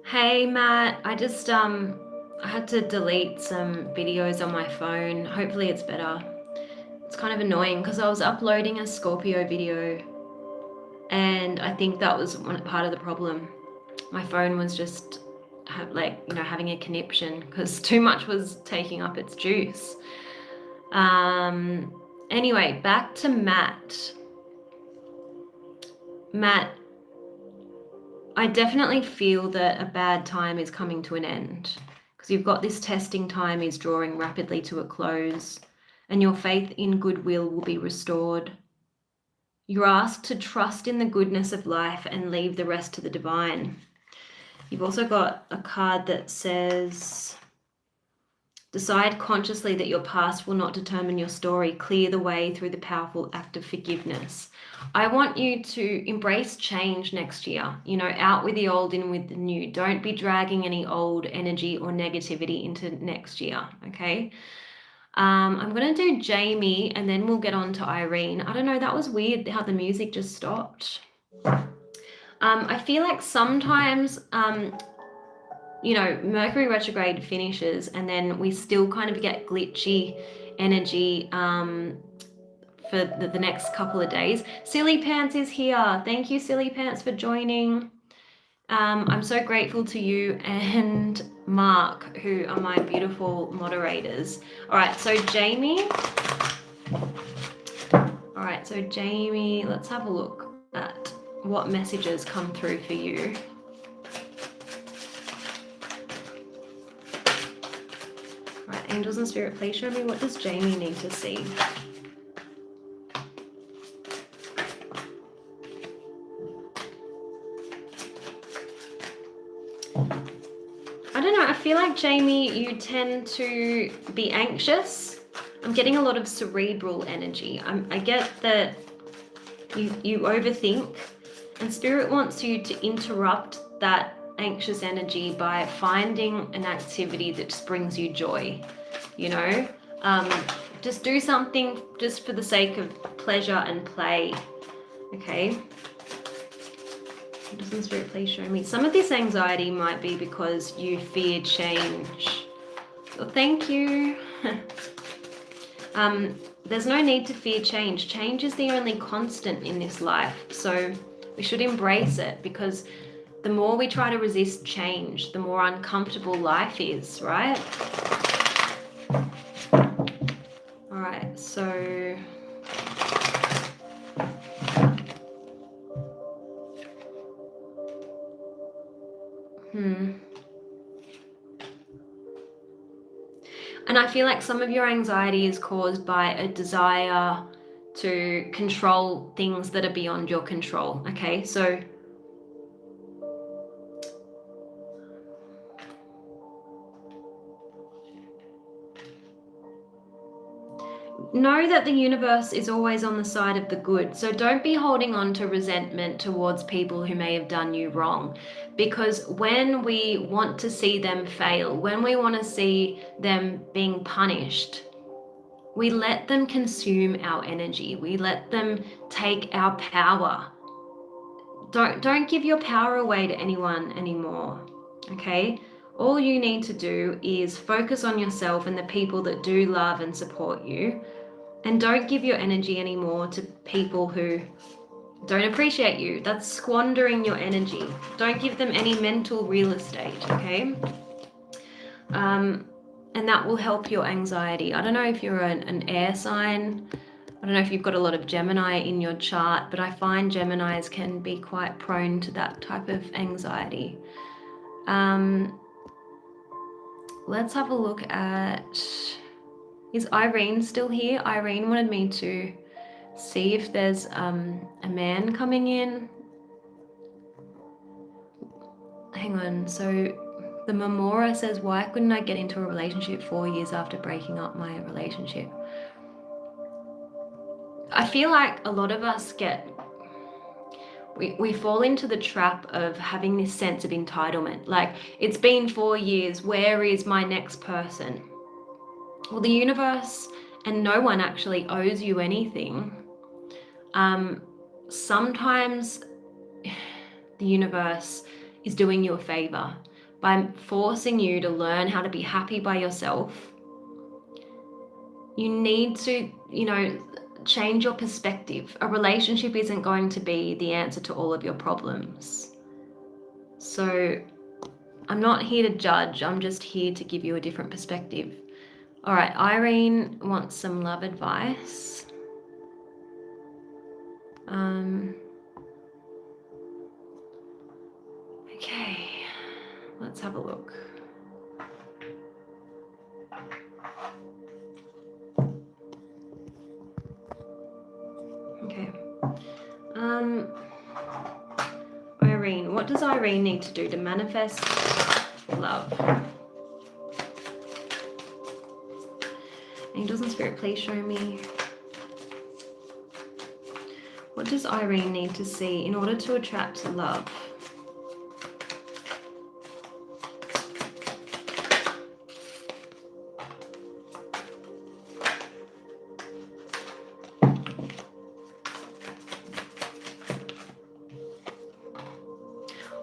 Hey Matt, I had to delete some videos on my phone. Hopefully it's better. It's kind of annoying because I was uploading a Scorpio video and I think that was part of the problem. My phone was just having a conniption because too much was taking up its juice. Anyway, back to Matt. Matt, I definitely feel that a bad time is coming to an end because you've got this testing time is drawing rapidly to a close and your faith in goodwill will be restored. You're asked to trust in the goodness of life and leave the rest to the divine. You've also got a card that says, decide consciously that your past will not determine your story. Clear the way through the powerful act of forgiveness. I want you to embrace change next year. Out with the old, in with the new. Don't be dragging any old energy or negativity into next year, okay? I'm going to do Jamie and then we'll get on to Irene. I don't know, that was weird how the music just stopped. I feel like sometimes Mercury retrograde finishes and then we still kind of get glitchy energy for the next couple of days. Silly Pants is here. Thank you, Silly Pants, for joining. I'm so grateful to you and Mark, who are my beautiful moderators. All right, so Jamie. Let's have a look at what messages come through for you. Angels and Spirit, please show me, what does Jamie need to see? I don't know, I feel like Jamie, you tend to be anxious. I'm getting a lot of cerebral energy. I get that you overthink, and Spirit wants you to interrupt that anxious energy by finding an activity that just brings you joy. Just do something just for the sake of pleasure and play. Okay. Doesn't Spirit please show me? Some of this anxiety might be because you fear change. Well, thank you. There's no need to fear change. Change is the only constant in this life. So we should embrace it, because the more we try to resist change, the more uncomfortable life is, right? All right, so and I feel like some of your anxiety is caused by a desire to control things that are beyond your control. Okay, so know that the universe is always on the side of the good. So don't be holding on to resentment towards people who may have done you wrong, because when we want to see them fail, when we want to see them being punished, we let them consume our energy. We let them take our power. Don't give your power away to anyone anymore. Okay? All you need to do is focus on yourself and the people that do love and support you. And don't give your energy anymore to people who don't appreciate you. That's squandering your energy. Don't give them any mental real estate, okay? And that will help your anxiety. I don't know if you're an air sign. I don't know if you've got a lot of Gemini in your chart, but I find Geminis can be quite prone to that type of anxiety. Let's have a look at... Is Irene still here? Irene wanted me to see if there's a man coming in. Hang on, so the Memora says, why couldn't I get into a relationship 4 years after breaking up my relationship? I feel like a lot of us we fall into the trap of having this sense of entitlement. Like, it's been 4 years, where is my next person? Well, the universe and no one actually owes you anything. Sometimes the universe is doing you a favor. by forcing you to learn how to be happy by yourself. You need to, change your perspective. A relationship isn't going to be the answer to all of your problems. So I'm not here to judge, I'm just here to give you a different perspective. All right, Irene wants some love advice. Okay, let's have a look. Okay. Irene, what does Irene need to do to manifest love? Angels and Spirit, please show me. What does Irene need to see in order to attract love?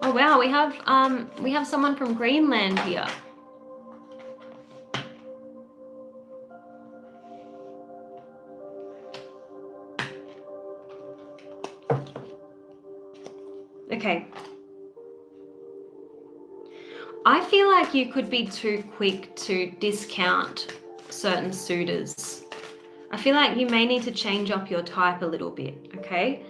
Oh wow, we have someone from Greenland here. Okay. I feel like you could be too quick to discount certain suitors. I feel like you may need to change up your type a little bit, okay?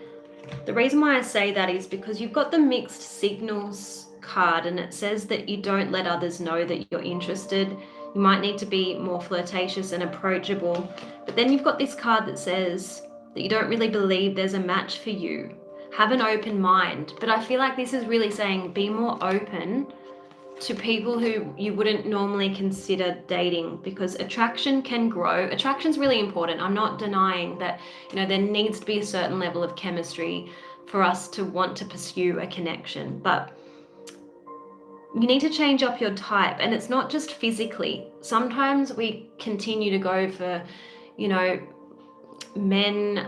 The reason why I say that is because you've got the mixed signals card, and it says that you don't let others know that you're interested. You might need to be more flirtatious and approachable. But then you've got this card that says that you don't really believe there's a match for you. Have an open mind. But I feel like this is really saying be more open to people who you wouldn't normally consider dating, because attraction can grow. Attraction's really important. I'm not denying that, there needs to be a certain level of chemistry for us to want to pursue a connection, but you need to change up your type. And it's not just physically. Sometimes we continue to go for, men.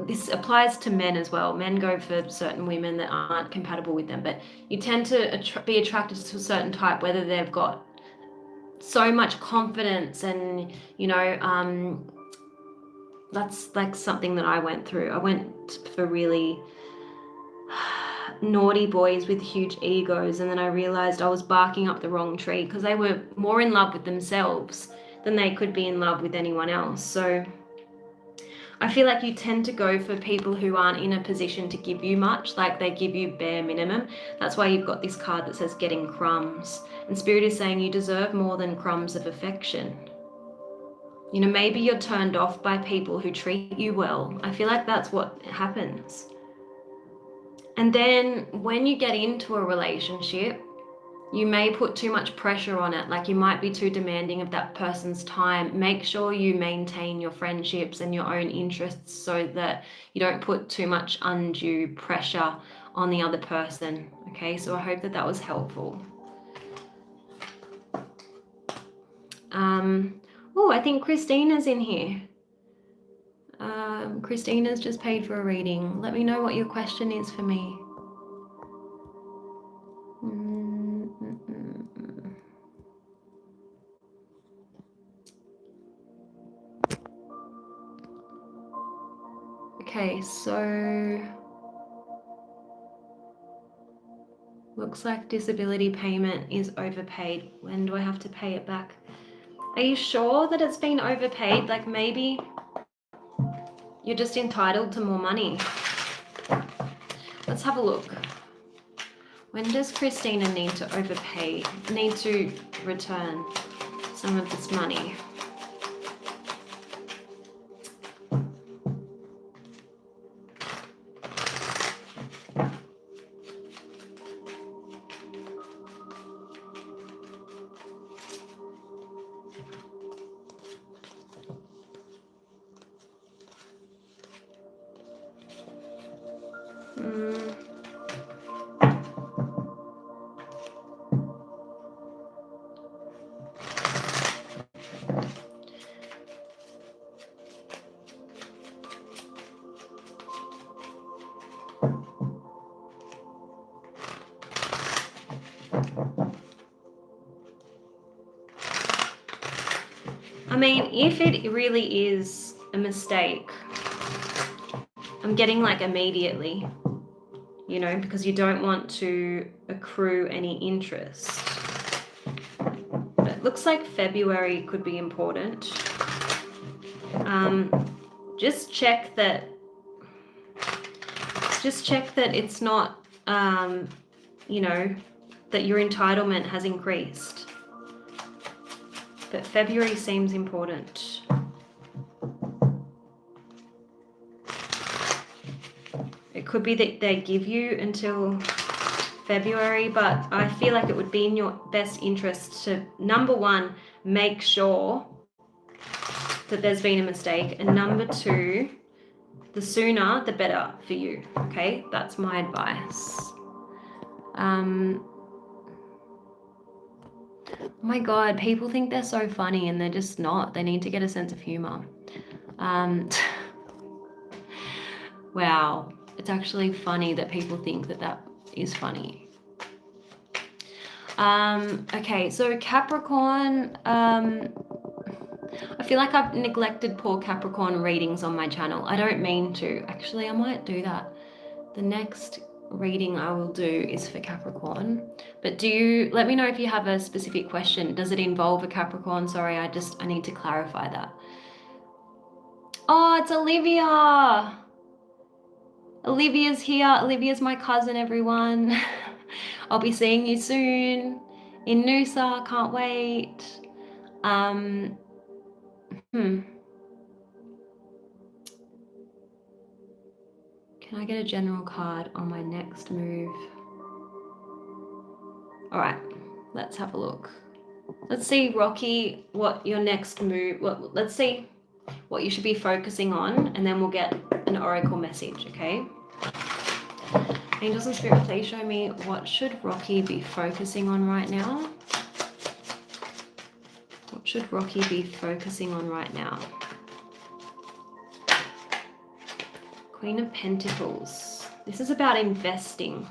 This applies to men as well. Men go for certain women that aren't compatible with them, but you tend to be attracted to a certain type, whether they've got so much confidence and, that's like something that I went through. I went for really naughty boys with huge egos, and then I realized I was barking up the wrong tree because they were more in love with themselves than they could be in love with anyone else. So I feel like you tend to go for people who aren't in a position to give you much, like they give you bare minimum. That's why you've got this card that says getting crumbs. And Spirit is saying you deserve more than crumbs of affection. Maybe you're turned off by people who treat you well. I feel like that's what happens. And then when you get into a relationship, you may put too much pressure on it. Like you might be too demanding of that person's time. Make sure you maintain your friendships and your own interests so that you don't put too much undue pressure on the other person. Okay, so I hope that that was helpful. Oh, I think Christina's in here. Christina's just paid for a reading. Let me know what your question is for me. Okay, so looks like disability payment is overpaid. When do I have to pay it back? Are you sure that it's been overpaid? Like maybe you're just entitled to more money. Let's have a look. When does Christina need to return some of this money? I mean, if it really is a mistake, I'm getting like immediately, you know, because you don't want to accrue any interest. But it looks like February could be important. Just check that it's not, you know, that your entitlement has increased. But February seems important. It could be that they give you until February, but I feel like it would be in your best interest to, number one, make sure that there's been a mistake, and number two, the sooner the better for you. Okay, that's my advice. Oh my God, people think they're so funny and they're just not. They need to get a sense of humor. Wow, it's actually funny that people think that that is funny. Okay, so Capricorn, I feel like I've neglected poor Capricorn readings on my channel. I don't mean to. Actually, I might do that. The next reading I will do is for Capricorn. But let me know if you have a specific question. Does it involve a Capricorn? Sorry, I need to clarify that. Oh, it's Olivia. Olivia's here. Olivia's my cousin, everyone. I'll be seeing you soon in Noosa. Can't wait. Can I get a general card on my next move? All right, let's have a look. Let's see, Rocky, what your next move, let's see what you should be focusing on, and then we'll get an oracle message, okay? Angels and Spirit, please show me what should Rocky be focusing on right now? What should Rocky be focusing on right now? Queen of Pentacles. This is about investing.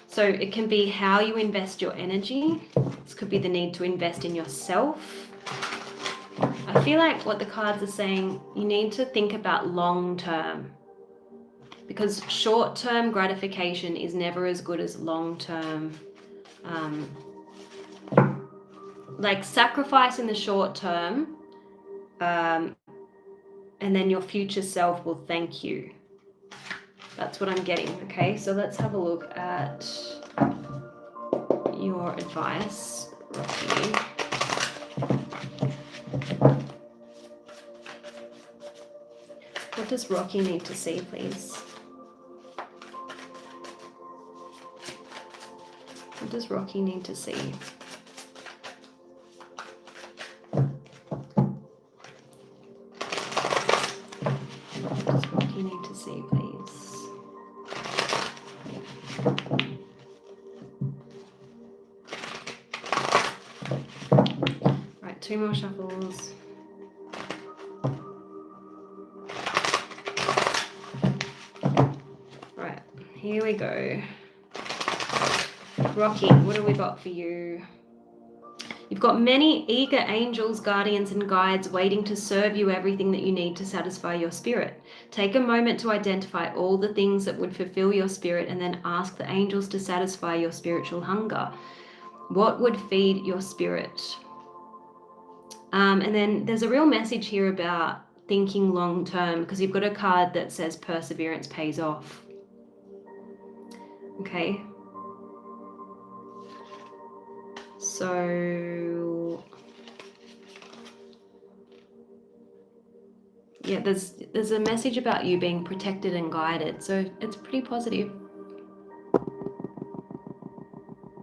So it can be how you invest your energy. This could be the need to invest in yourself. I feel like what the cards are saying, you need to think about long term, because short term gratification is never as good as long term. Like sacrifice in the short term, and then your future self will thank you. That's what I'm getting, okay? So let's have a look at your advice, Rocky. What does Rocky need to see, please? What does Rocky need to see? What does Rocky need to see, please? Right, 2 more shuffles. Right, here we go. Rocky, what do we got for you? You've got many eager angels, guardians, and guides waiting to serve you everything that you need to satisfy your spirit. Take a moment to identify all the things that would fulfill your spirit, and then ask the angels to satisfy your spiritual hunger. What would feed your spirit? And then there's a real message here about thinking long term, because you've got a card that says perseverance pays off. Okay. So yeah, there's a message about you being protected and guided, so it's pretty positive.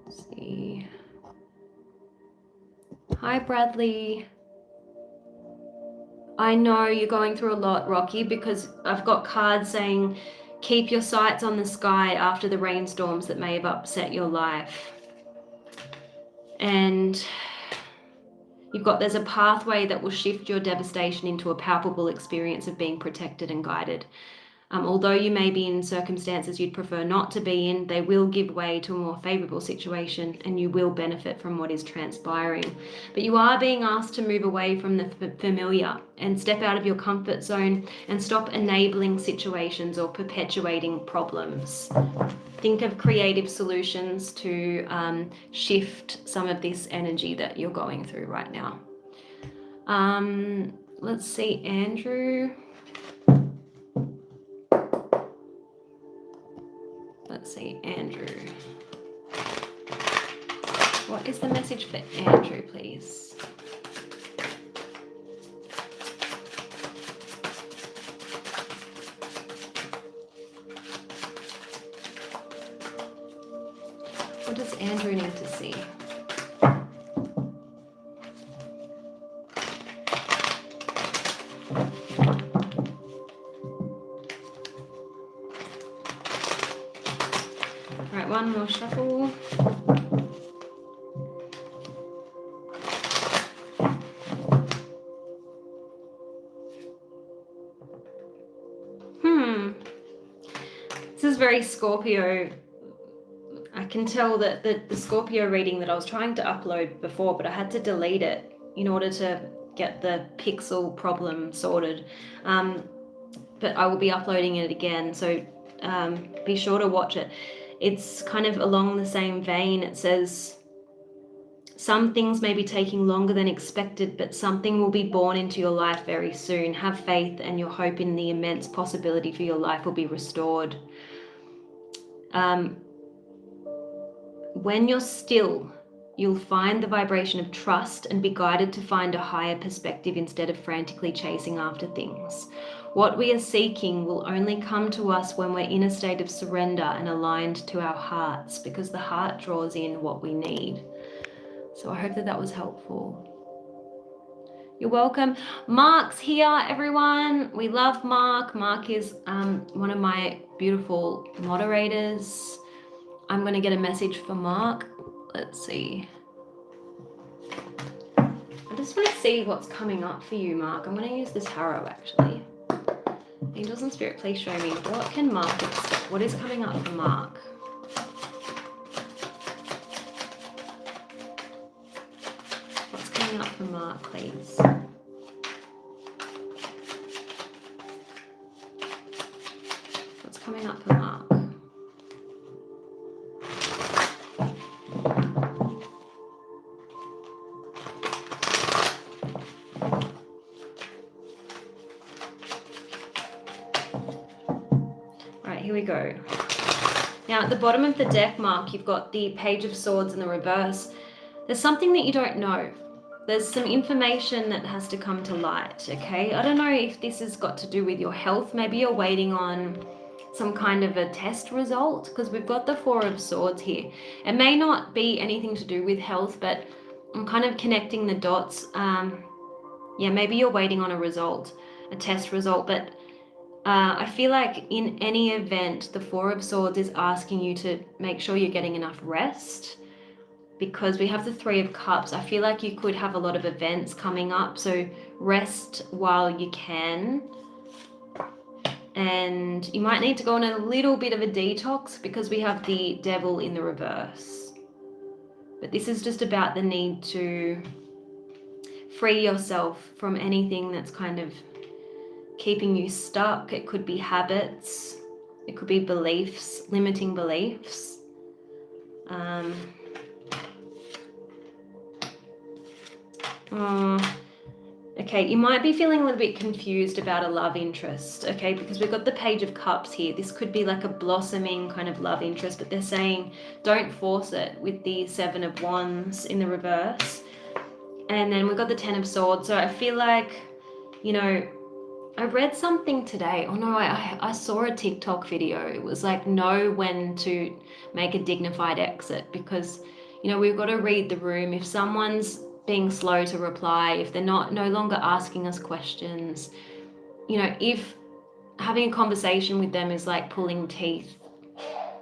Let's see. Hi, Bradley. I know you're going through a lot, Rocky, because I've got cards saying keep your sights on the sky after the rainstorms that may have upset your life. And there's a pathway that will shift your devastation into a palpable experience of being protected and guided. Although you may be in circumstances you'd prefer not to be in, they will give way to a more favorable situation and you will benefit from what is transpiring. But you are being asked to move away from the familiar and step out of your comfort zone and stop enabling situations or perpetuating problems. Think of creative solutions to shift some of this energy that you're going through right now. Let's see, Andrew. Let's see, Andrew. What is the message for Andrew, please? What does Andrew need to see? Right, one more shuffle. This is very Scorpio. I can tell that the Scorpio reading that I was trying to upload before, but I had to delete it in order to get the pixel problem sorted. But I will be uploading it again, so be sure to watch it. It's kind of along the same vein. It says, some things may be taking longer than expected, but something will be born into your life very soon. Have faith and your hope in the immense possibility for your life will be restored. When you're still, you'll find the vibration of trust and be guided to find a higher perspective instead of frantically chasing after things. What we are seeking will only come to us when we're in a state of surrender and aligned to our hearts, because the heart draws in what we need. So I hope that was helpful. You're welcome. Mark's here, everyone. We love Mark. Mark is one of my beautiful moderators. I'm going to get a message for Mark. Let's see. I just want to see what's coming up for you, Mark. I'm going to use this tarot, actually. Angels and Spirit, please show me, what can Mark expect? What is coming up for Mark? What's coming up for Mark, please? What's coming up for Mark? Here we go. Now at the bottom of the deck, Mark, you've got the Page of Swords in the reverse. There's something that you don't know. There's some information that has to come to light, okay? I don't know if this has got to do with your health. Maybe you're waiting on some kind of a test result, because we've got the Four of Swords here. It may not be anything to do with health, but I'm kind of connecting the dots. Yeah, maybe you're waiting on a result, a test result, but I feel like in any event, the Four of Swords is asking you to make sure you're getting enough rest, because we have the Three of Cups. I feel like you could have a lot of events coming up, so rest while you can. And you might need to go on a little bit of a detox because we have the Devil in the reverse. But this is just about the need to free yourself from anything that's kind of keeping you stuck. It could be habits, it could be beliefs, limiting beliefs. Okay, you might be feeling a little bit confused about a love interest, okay, because we've got the Page of Cups here. This could be like a blossoming kind of love interest, but they're saying don't force it with the Seven of Wands in the reverse. And then we've got the Ten of Swords. So I feel like, you know, I read something today. Oh no, I saw a TikTok video. It was like, know when to make a dignified exit, because, you know, we've got to read the room. If someone's being slow to reply, if they're no longer asking us questions, you know, if having a conversation with them is like pulling teeth,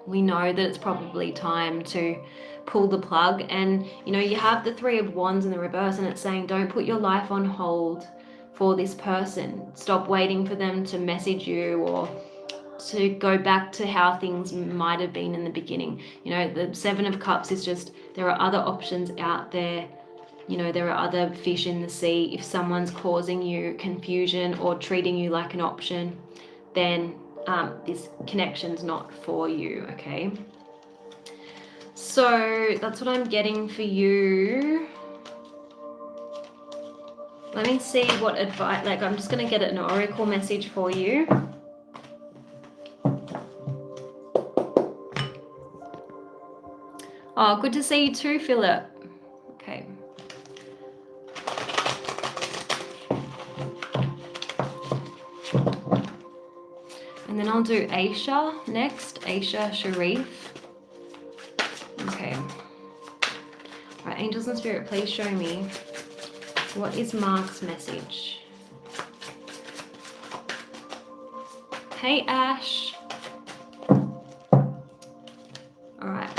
we know that it's probably time to pull the plug. And, you know, you have the Three of Wands in the reverse, and it's saying don't put your life on hold for this person. Stop waiting for them to message you or to go back to how things might have been in the beginning. You know, the Seven of Cups is just, there are other options out there. You know, there are other fish in the sea. If someone's causing you confusion or treating you like an option, then this connection's not for you, okay? So that's what I'm getting for you. Let me see what advice, like I'm just going to get an oracle message for you. Oh, good to see you too, Philip. Okay. And then I'll do Aisha next, Aisha Sharif. Okay. All right, angels and spirit, please show me, what is Mark's message? Hey, Ash. All right.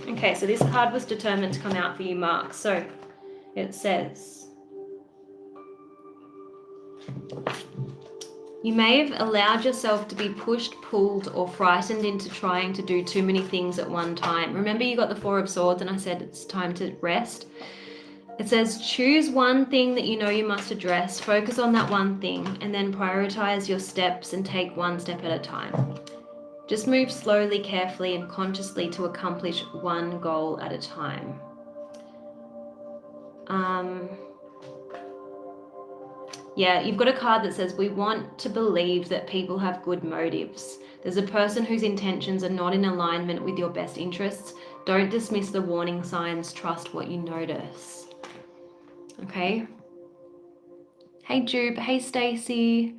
Okay, so this card was determined to come out for you, Mark. So it says, you may have allowed yourself to be pushed, pulled, or frightened into trying to do too many things at one time. Remember, you got the Four of Swords and I said it's time to rest. It says, choose one thing that you know you must address, focus on that one thing, and then prioritize your steps and take one step at a time. Just move slowly, carefully, and consciously to accomplish one goal at a time. Yeah, you've got a card that says, we want to believe that people have good motives. There's a person whose intentions are not in alignment with your best interests. Don't dismiss the warning signs. Trust what you notice. Okay. Hey, Jupe. Hey, Stacy.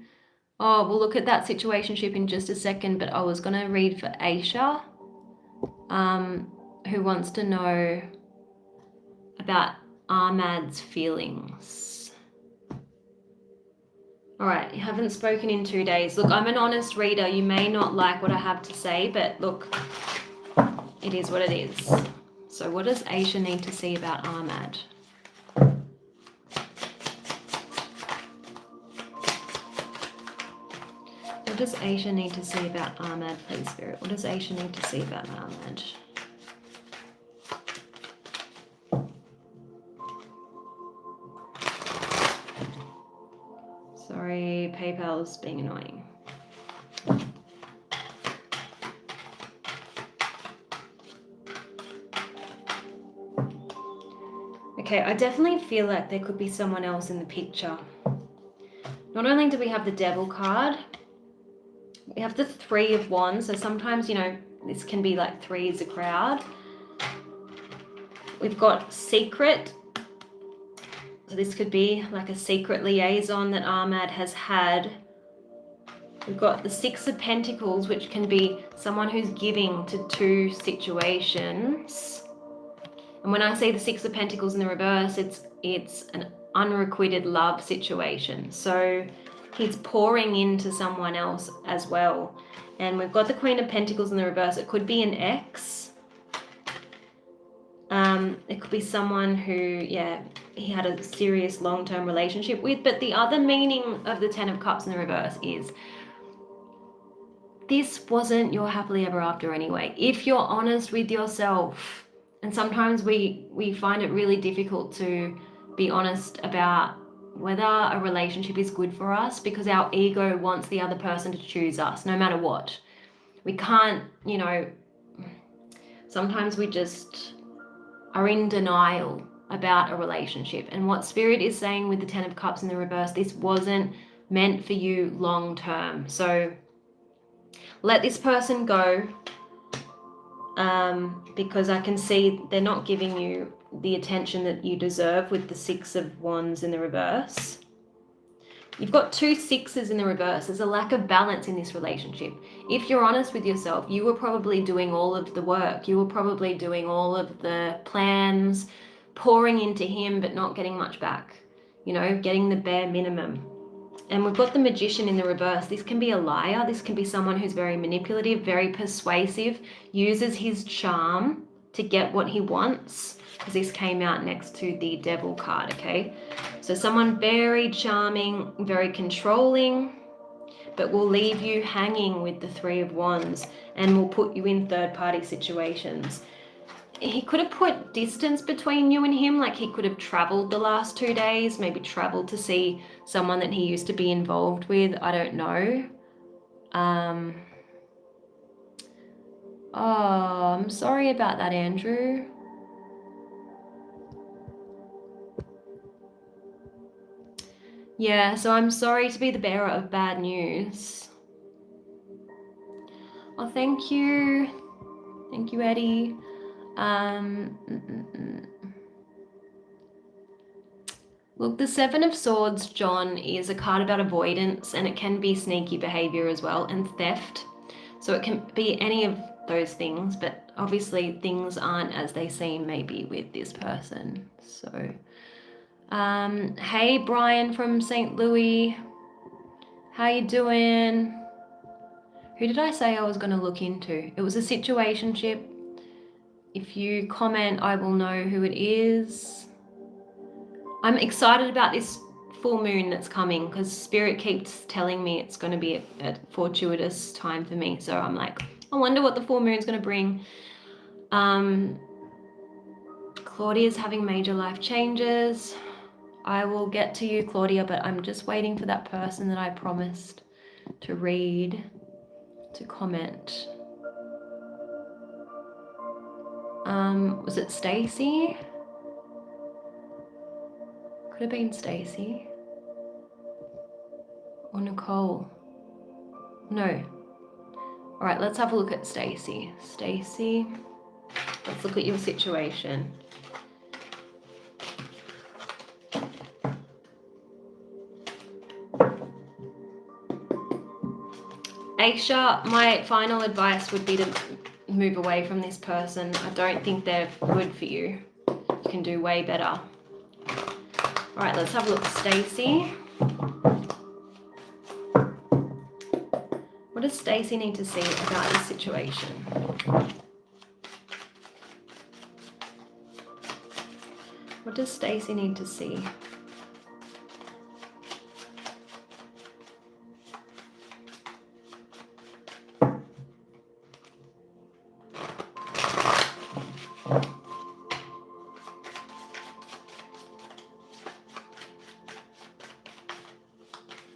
Oh, we'll look at that situationship in just a second, but I was going to read for Aisha, who wants to know about Ahmad's feelings. All right, you haven't spoken in 2 days. Look, I'm an honest reader. You may not like what I have to say, but look, it is what it is. So what does Aisha need to see about Ahmad? What does Aisha need to see about Ahmad, please, Spirit? What does Aisha need to see about Ahmad? Sorry, PayPal's being annoying. Okay, I definitely feel like there could be someone else in the picture. Not only do we have the Devil card, we have the Three of Wands. So sometimes, you know, this can be like three is a crowd. We've got Secret. So this could be like a secret liaison that Ahmad has had. We've got the Six of Pentacles, which can be someone who's giving to two situations. And when I say the Six of Pentacles in the reverse, it's an unrequited love situation. So he's pouring into someone else as well. And we've got the Queen of Pentacles in the reverse. It could be an ex. It could be someone who, yeah, he had a serious long-term relationship with. But the other meaning of the Ten of Cups in the reverse is this wasn't your happily ever after anyway. If you're honest with yourself, and sometimes we find it really difficult to be honest about whether a relationship is good for us because our ego wants the other person to choose us no matter what. We can't, you know, sometimes we just are in denial about a relationship. And what Spirit is saying with the Ten of Cups in the reverse, this wasn't meant for you long term. So let this person go, because I can see they're not giving you the attention that you deserve with the Six of Wands in the reverse. You've got two sixes in the reverse. There's a lack of balance in this relationship. If you're honest with yourself, you were probably doing all of the work. You were probably doing all of the plans, pouring into him, but not getting much back. You know, getting the bare minimum. And we've got the Magician in the reverse. This can be a liar. This can be someone who's very manipulative, very persuasive, uses his charm to get what he wants. Because this came out next to the Devil card, okay? So someone very charming, very controlling. but will leave you hanging with the Three of Wands and will put you in third-party situations. He could have put distance between you and him, like he could have traveled the last 2 days, maybe traveled to see someone that he used to be involved with. I don't know. Oh, I'm sorry about that, Andrew. Yeah, so I'm sorry to be the bearer of bad news. Oh, thank you. Thank you, Eddie. Look, the Seven of Swords, John, is a card about avoidance, and it can be sneaky behavior as well, and theft. So it can be any of those things, but obviously things aren't as they seem maybe with this person. So, hey, Brian from St. Louis. How you doing? Who did I say I was going to look into? It was a situationship. If you comment, I will know who it is. I'm excited about this full moon that's coming because Spirit keeps telling me it's going to be a fortuitous time for me. So I'm like, I wonder what the full moon's going to bring. Claudia's having major life changes. I will get to you, Claudia, but I'm just waiting for that person that I promised to read to comment. Was it Stacy? Could have been Stacy or Nicole. No. All right, let's have a look at Stacy. Stacy, let's look at your situation. Aisha, my final advice would be to move away from this person. I don't think they're good for you. You can do way better. All right, let's have a look at Stacy. What does Stacy need to see about this situation? What does Stacy need to see?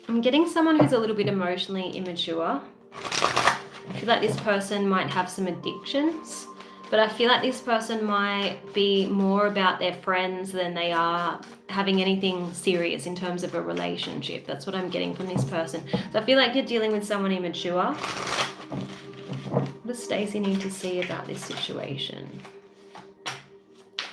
I'm getting someone who's a little bit emotionally immature. I feel like this person might have some addictions, but I feel like this person might be more about their friends than they are having anything serious in terms of a relationship. That's what I'm getting from this person. So I feel like you're dealing with someone immature. What does Stacy need to see about this situation?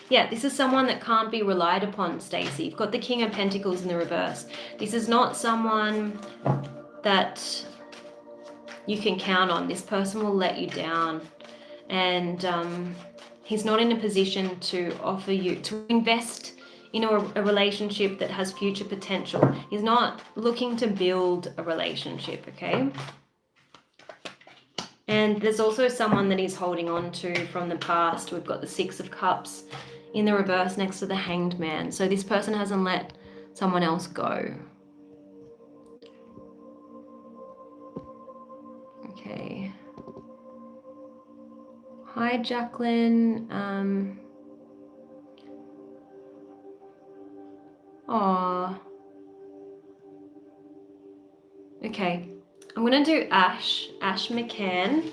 Yeah, this is someone that can't be relied upon, Stacy. You've got the King of Pentacles in the reverse. This is not someone that you can count on. This person will let you down. And he's not in a position to offer you, to invest in a relationship that has future potential. He's not looking to build a relationship, okay? And there's also someone that he's holding on to from the past. We've got the Six of Cups in the reverse next to the Hanged Man. So this person hasn't let someone else go. Okay. Hi, Jacqueline. Okay. I'm going to do Ash McCann.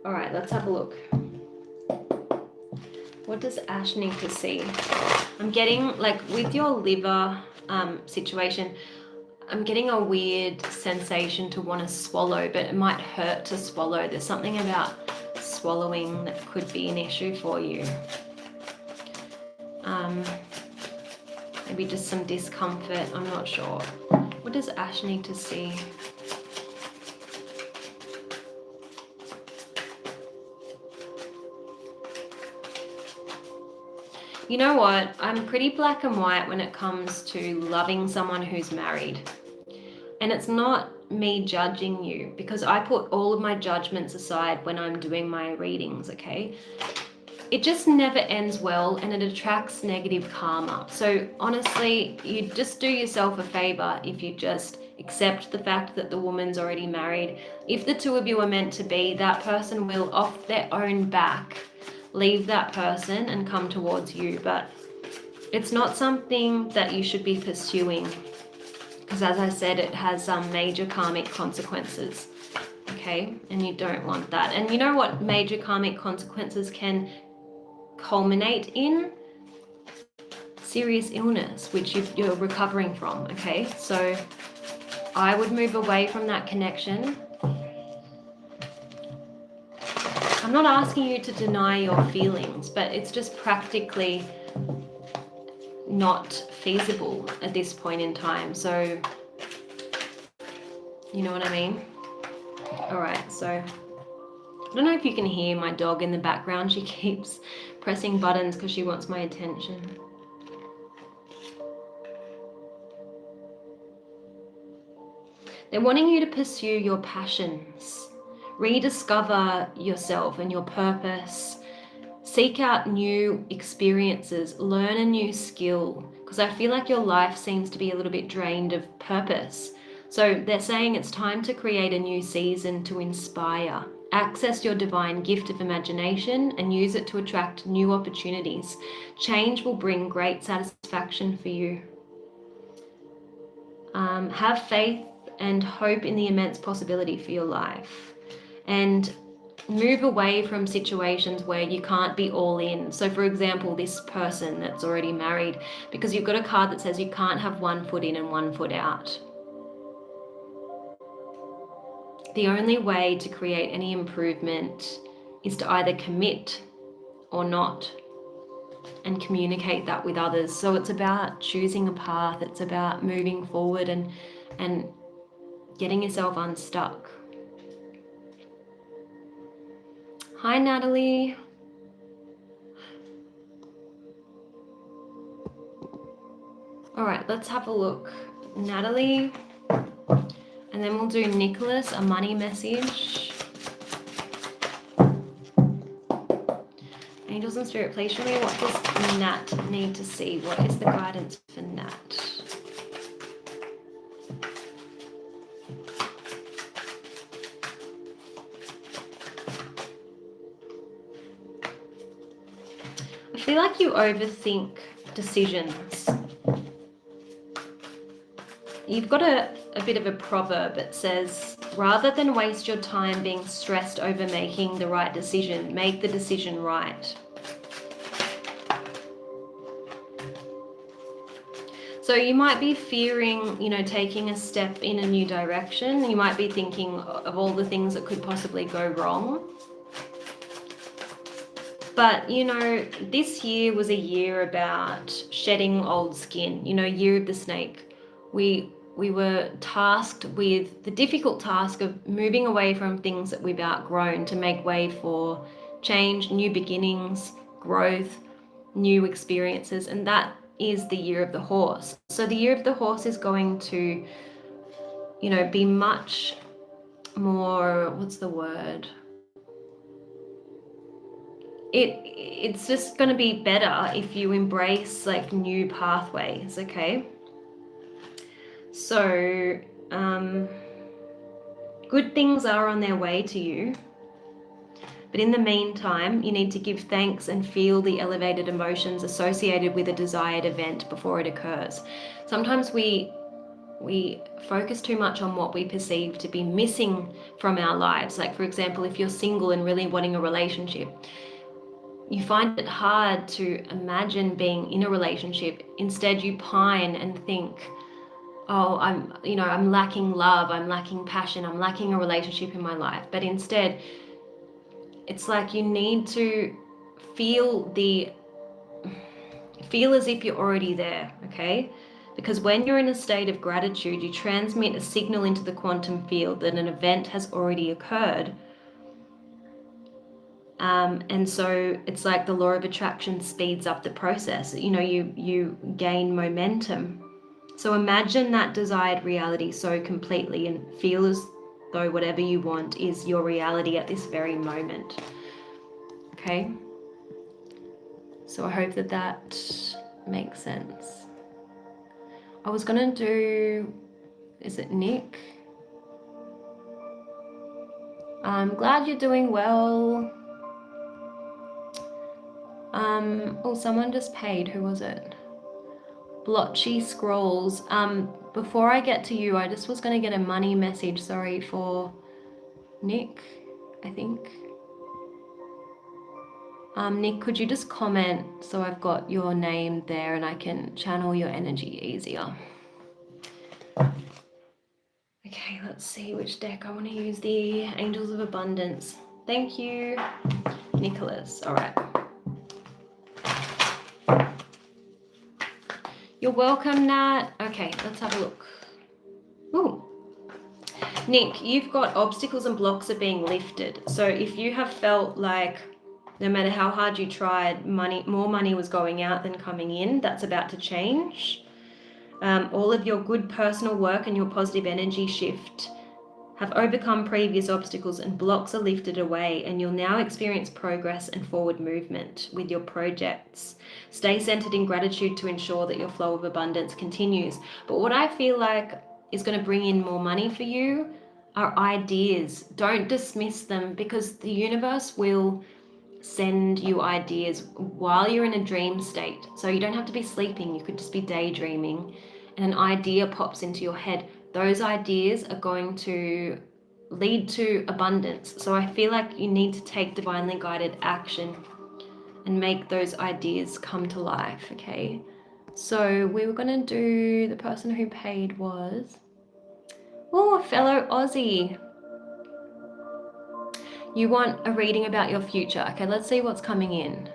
All right, let's have a look. What does Ash need to see? I'm getting, like, with your liver situation, I'm getting a weird sensation to want to swallow, but it might hurt to swallow. There's something about swallowing that could be an issue for you. Maybe just some discomfort, I'm not sure. What does Ash need to see? You know what? I'm pretty black and white when it comes to loving someone who's married. And it's not me judging you, because I put all of my judgments aside when I'm doing my readings, okay? It just never ends well, and it attracts negative karma. So honestly, you just do yourself a favor if you just Accept the fact that the woman's already married. If the two of you are meant to be, that person will, off their own back, leave that person and come towards you. But it's not something that you should be pursuing, because as I said, it has some major karmic consequences. Okay, and you don't want that. And you know what major karmic consequences can culminate in? Serious illness, which you're recovering from. Okay, so I would move away from that connection. I'm not asking you to deny your feelings, but it's just practically not feasible at this point in time. So, you know what I mean? All right, so I don't know if you can hear my dog in the background. She keeps pressing buttons because she wants my attention. They're wanting you to pursue your passions, rediscover yourself and your purpose, seek out new experiences, learn a new skill, because I feel like your life seems to be a little bit drained of purpose. So they're saying it's time to create a new season to inspire. Access your divine gift of imagination and use it to attract new opportunities. Change will bring great satisfaction for you. Have faith and hope in the immense possibility for your life, and move away from situations where you can't be all in. So for example, this person that's already married, because you've got a card that says you can't have one foot in and one foot out. The only way to create any improvement is to either commit or not, and communicate that with others. So it's about choosing a path. It's about moving forward and getting yourself unstuck. Hi, Natalie. All right, let's have a look. Natalie, and then we'll do Nicholas, a money message. Angels and Spirit, please show me what does Nat need to see? What is the guidance for Nat? I feel like you overthink decisions. You've got a bit of a proverb that says, rather than waste your time being stressed over making the right decision, make the decision right. So you might be fearing, taking a step in a new direction. You might be thinking of all the things that could possibly go wrong. But, this year was a year about shedding old skin, year of the snake. We were tasked with the difficult task of moving away from things that we've outgrown to make way for change, new beginnings, growth, new experiences. And that is the year of the horse. So the year of the horse is going to, be much more, what's the word? It's just going to be better if you embrace like new pathways, okay? So good things are on their way to you, but in the meantime you need to give thanks and feel the elevated emotions associated with a desired event before it occurs. Sometimes we focus too much on what we perceive to be missing from our lives. Like for example, if you're single and really wanting a relationship, you find it hard to imagine being in a relationship. Instead, you pine and think, oh, I'm lacking love, I'm lacking passion, I'm lacking a relationship in my life. But instead, it's like you need to feel as if you're already there, okay? Because when you're in a state of gratitude, you transmit a signal into the quantum field that an event has already occurred. And so it's like the law of attraction speeds up the process. You gain momentum. So imagine that desired reality so completely and feel as though whatever you want is your reality at this very moment. Okay? So I hope that makes sense. I was going to do Is it Nick? I'm glad you're doing well. Oh, someone just paid. Who was it? Blotchy Scrolls. Before I get to you, I just was going to get a money message. Sorry, for Nick, I think. Nick, could you just comment so I've got your name there and I can channel your energy easier? Okay, let's see which deck. I want to use the Angels of Abundance. Thank you, Nicholas. All right. You're welcome, Nat. Okay, let's have a look. Ooh. Nick, you've got obstacles and blocks are being lifted. So if you have felt like no matter how hard you tried, more money was going out than coming in, that's about to change. All of your good personal work and your positive energy shift have overcome previous obstacles and blocks are lifted away, and you'll now experience progress and forward movement with your projects. Stay centered in gratitude to ensure that your flow of abundance continues. But what I feel like is going to bring in more money for you are ideas. Don't dismiss them, because the universe will send you ideas while you're in a dream state. So you don't have to be sleeping, you could just be daydreaming, and an idea pops into your head. Those ideas are going to lead to abundance. So I feel like you need to take divinely guided action and make those ideas come to life, okay? So we were going to do, the person who paid was, oh, a fellow Aussie. You want a reading about your future. Okay, let's see what's coming in.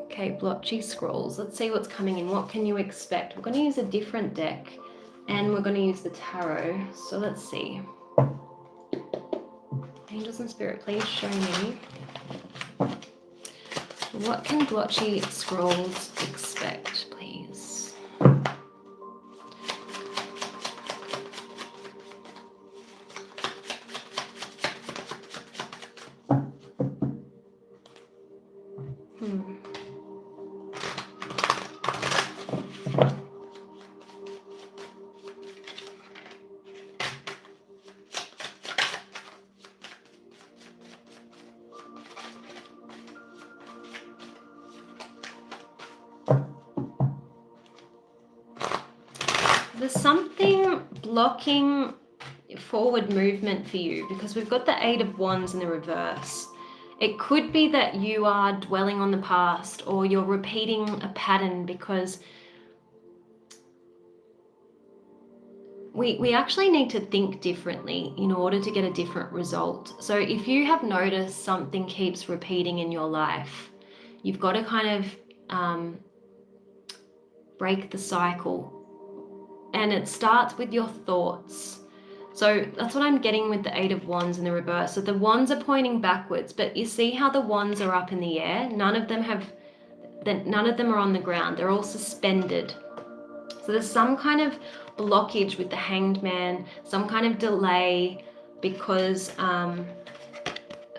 Okay, Blotchy Scrolls. Let's see what's coming in. What can you expect? We're going to use a different deck and we're going to use the tarot. So let's see. Angels and Spirit, please show me. What can Blotchy Scrolls expect, please? There's something blocking forward movement for you, because we've got the Eight of Wands in the reverse. It could be that you are dwelling on the past, or you're repeating a pattern, because we actually need to think differently in order to get a different result. So if you have noticed something keeps repeating in your life, you've got to kind of break the cycle. And it starts with your thoughts. So that's what I'm getting with the Eight of Wands in the reverse. So the wands are pointing backwards, but you see how the wands are up in the air? None of them are on the ground. They're all suspended. So there's some kind of blockage with the Hanged Man, some kind of delay, because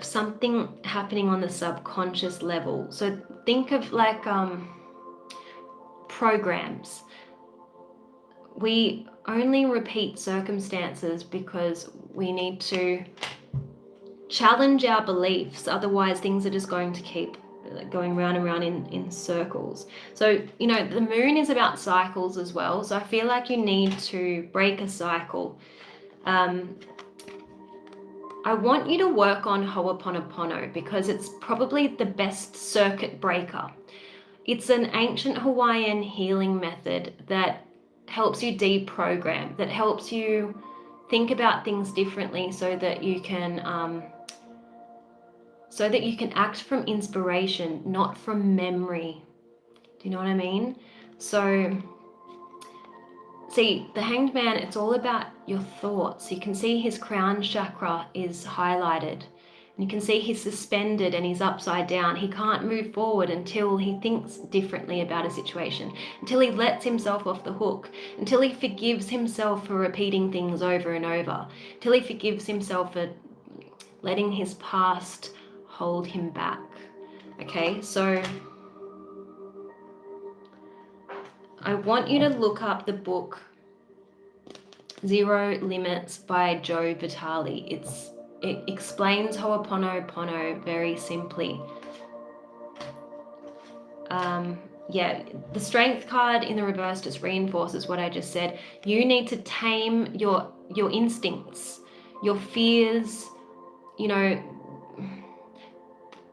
something happening on the subconscious level. So think of like programs. We only repeat circumstances because we need to challenge our beliefs. Otherwise, things are just going to keep going round and round in circles. So, you know, the moon is about cycles as well. So I feel like you need to break a cycle. I want you to work on Ho'oponopono, because it's probably the best circuit breaker. It's an ancient Hawaiian healing method that helps you deprogram, that helps you think about things differently, so that you can act from inspiration, not from memory. Do you know what I mean? So see, the Hanged Man, it's all about your thoughts. You can see his crown chakra is highlighted. You can see he's suspended and he's upside down. He can't move forward until he thinks differently about a situation, until he lets himself off the hook, until he forgives himself for repeating things over and over, until he forgives himself for letting his past hold him back. Okay, so I want you to look up the book Zero Limits by Joe Vitale. It explains Ho'oponopono very simply. Yeah, the Strength card in the reverse just reinforces what I just said. You need to tame your instincts, your fears, you know,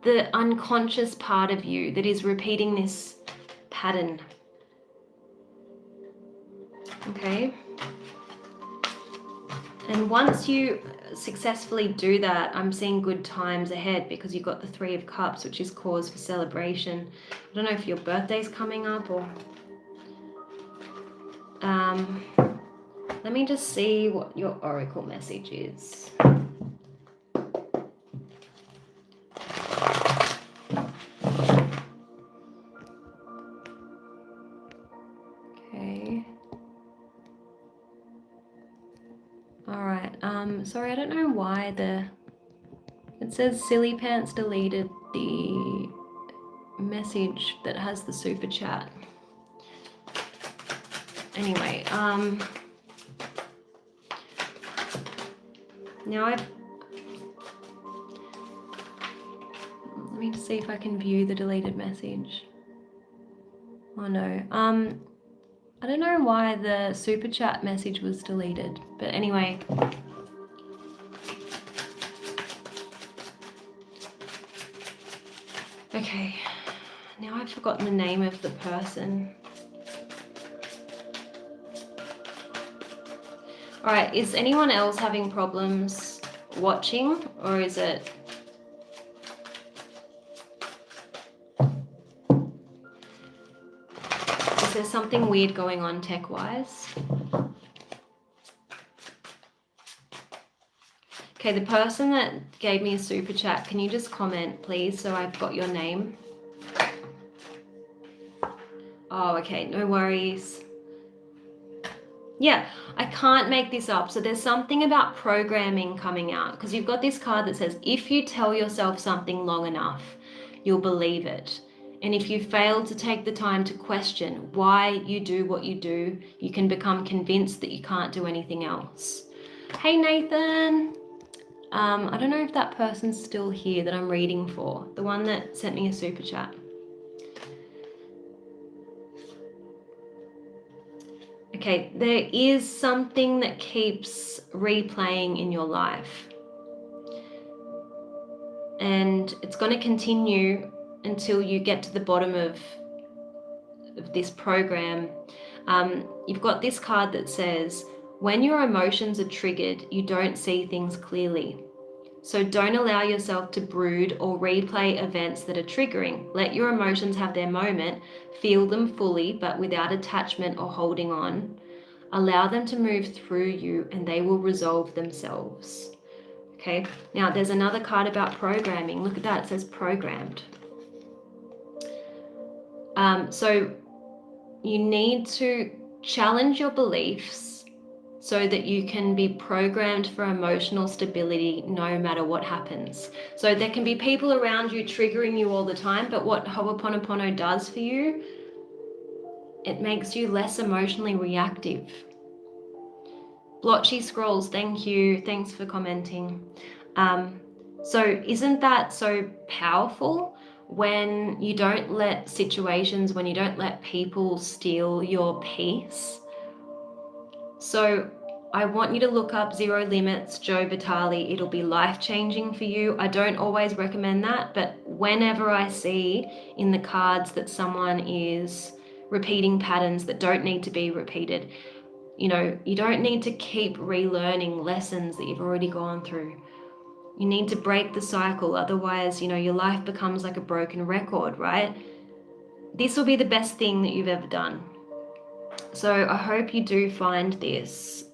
the unconscious part of you that is repeating this pattern. Okay? And once you successfully do that, I'm seeing good times ahead, because you've got the Three of Cups, which is cause for celebration. I don't know if your birthday's coming up or... let me just see what your oracle message is. Okay. All right. Sorry, I don't know why it says Silly Pants deleted the message that has the super chat. Anyway, now let me just see if I can view the deleted message. Oh no. I don't know why the super chat message was deleted, but anyway. Okay, now I've forgotten the name of the person. All right, is anyone else having problems watching, or is it... is there something weird going on tech-wise? Okay, the person that gave me a super chat, can you just comment, please, so I've got your name? Oh, okay, no worries. Yeah, I can't make this up. So there's something about programming coming out, because you've got this card that says, if you tell yourself something long enough, you'll believe it. And if you fail to take the time to question why you do what you do, you can become convinced that you can't do anything else. Hey, Nathan. I don't know if that person's still here that I'm reading for, the one that sent me a super chat. Okay, there is something that keeps replaying in your life. And it's going to continue until you get to the bottom of this program. You've got this card that says, when your emotions are triggered, you don't see things clearly. So don't allow yourself to brood or replay events that are triggering. Let your emotions have their moment, feel them fully, but without attachment or holding on. Allow them to move through you and they will resolve themselves. Okay, now there's another card about programming. Look at that, it says programmed. So you need to challenge your beliefs so that you can be programmed for emotional stability no matter what happens. So there can be people around you triggering you all the time, but what Ho'oponopono does for you, it makes you less emotionally reactive. Blotchy Scrolls, thank you. Thanks for commenting. So isn't that so powerful when you don't let situations, when you don't let people steal your peace? So I want you to look up Zero Limits, Joe Vitale. It'll be life-changing for you. I don't always recommend that, but whenever I see in the cards that someone is repeating patterns that don't need to be repeated, you know, you don't need to keep relearning lessons that you've already gone through. You need to break the cycle. Otherwise, you know, your life becomes like a broken record, right? This will be the best thing that you've ever done. So I hope you do find this.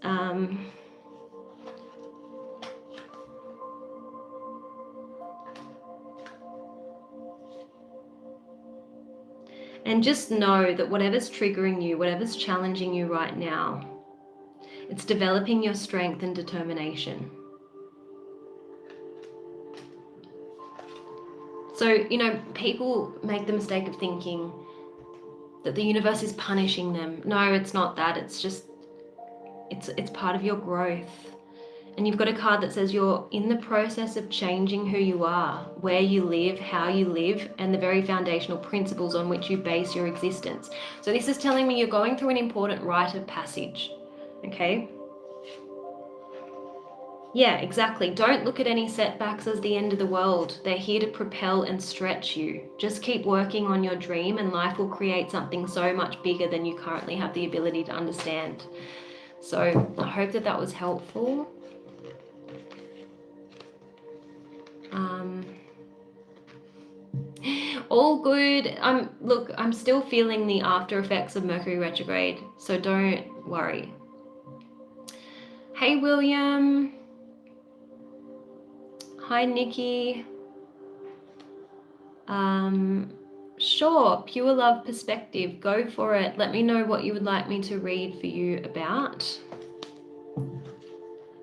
And just know that whatever's triggering you, whatever's challenging you right now, it's developing your strength and determination. So, you know, people make the mistake of thinking that the universe is punishing them. No, it's not that. It's just, It's part of your growth. And you've got a card that says you're in the process of changing who you are, where you live, how you live, and the very foundational principles on which you base your existence. So this is telling me you're going through an important rite of passage, okay? Yeah, exactly. Don't look at any setbacks as the end of the world. They're here to propel and stretch you. Just keep working on your dream and life will create something so much bigger than you currently have the ability to understand. So I hope that was helpful. All good. Look, I'm still feeling the after effects of Mercury retrograde, so don't worry. Hey William. Hi Nikki. Sure, pure love perspective, go for it. Let me know what you would like me to read for you about.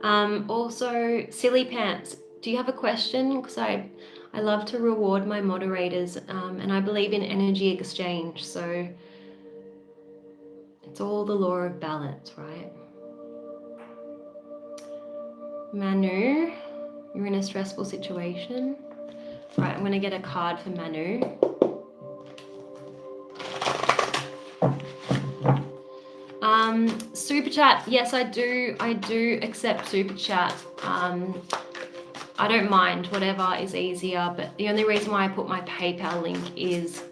Also, Silly Pants, do you have a question? Because I love to reward my moderators, and I believe in energy exchange, so it's all the law of balance, right? Manu, you're in a stressful situation. Right, I'm going to get a card for Manu. Super chat, yes, I do accept super chat. I don't mind, whatever is easier, but the only reason why I put my PayPal link is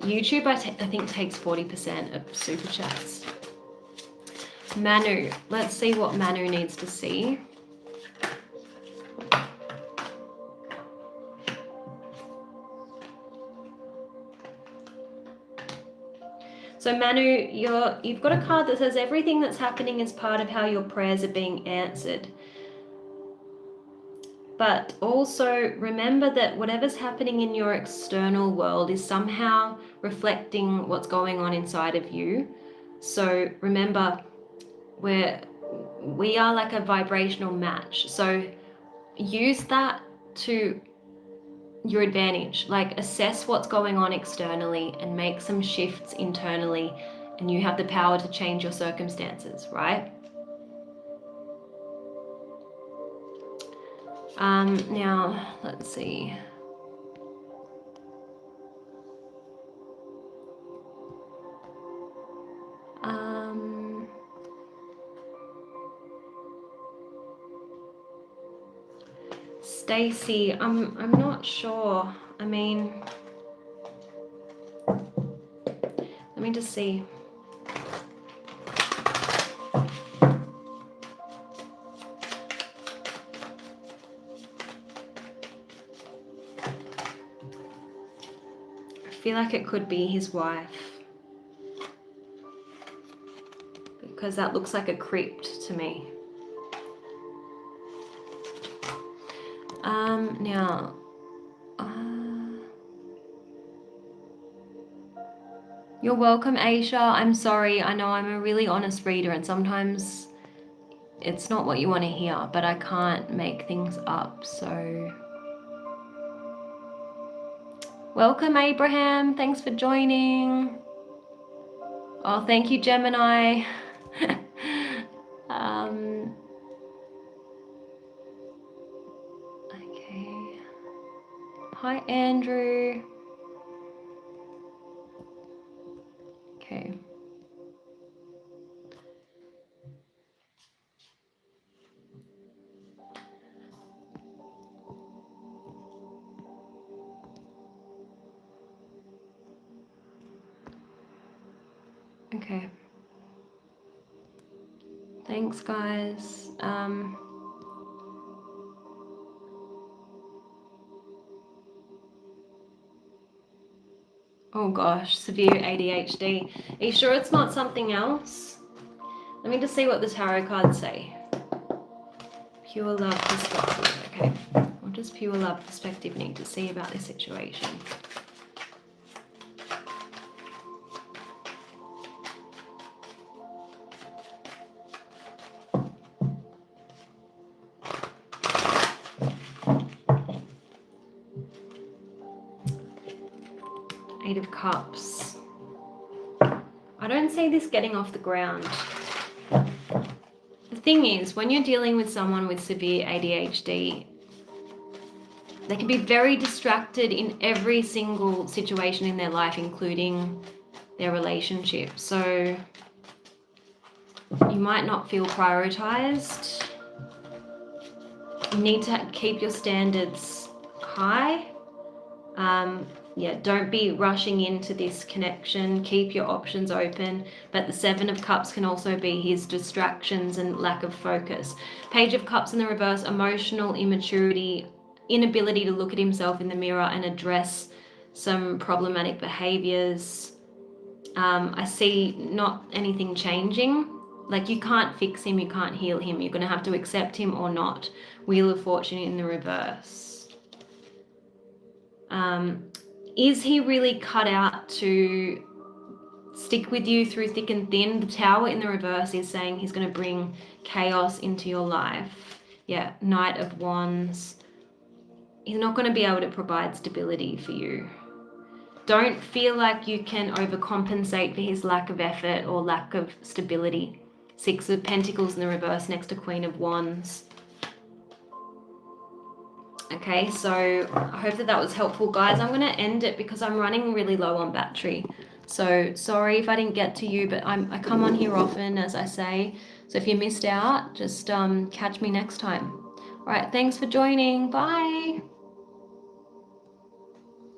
YouTube, I think takes 40% of super chats. Manu, let's see what Manu needs to see. So Manu, you've got a card that says everything that's happening is part of how your prayers are being answered. But also remember that whatever's happening in your external world is somehow reflecting what's going on inside of you. So remember, we are like a vibrational match. So use that to your advantage. Like, assess what's going on externally and make some shifts internally, and you have the power to change your circumstances, right? Now let's see. Stacy, I'm not sure. I mean, let me just see. I feel like it could be his wife, because that looks like a crypt to me. Now, you're welcome, Aisha. I'm sorry. I know I'm a really honest reader, and sometimes it's not what you want to hear, but I can't make things up, so. Welcome, Abraham. Thanks for joining. Oh, thank you, Gemini. Okay. Hi, Andrew. Okay. Okay. Thanks, guys. Oh gosh, severe ADHD. Are you sure it's not something else? Let me just see what the tarot cards say. Pure love perspective. Okay. What does pure love perspective need to see about this situation? Eight of Cups. I don't see this getting off the ground. thing is, when you're dealing with someone with severe ADHD, they can be very distracted in every single situation in their life, including their relationship. So you might not feel prioritized. You need to keep your standards high. Yeah, don't be rushing into this connection. Keep your options open. But the Seven of Cups can also be his distractions and lack of focus. Page of Cups in the reverse, emotional immaturity, inability to look at himself in the mirror and address some problematic behaviors. I see not anything changing. Like, you can't fix him, you can't heal him. You're going to have to accept him or not. Wheel of Fortune in the reverse. Is he really cut out to stick with you through thick and thin? The Tower in the reverse is saying he's going to bring chaos into your life. Yeah, Knight of Wands. He's not going to be able to provide stability for you. Don't feel like you can overcompensate for his lack of effort or lack of stability. Six of Pentacles in the reverse next to Queen of Wands. Okay, so I hope that was helpful, guys. I'm going to end it because I'm running really low on battery. So sorry if I didn't get to you, but I come on here often, as I say. So if you missed out, just catch me next time. All right, thanks for joining. Bye.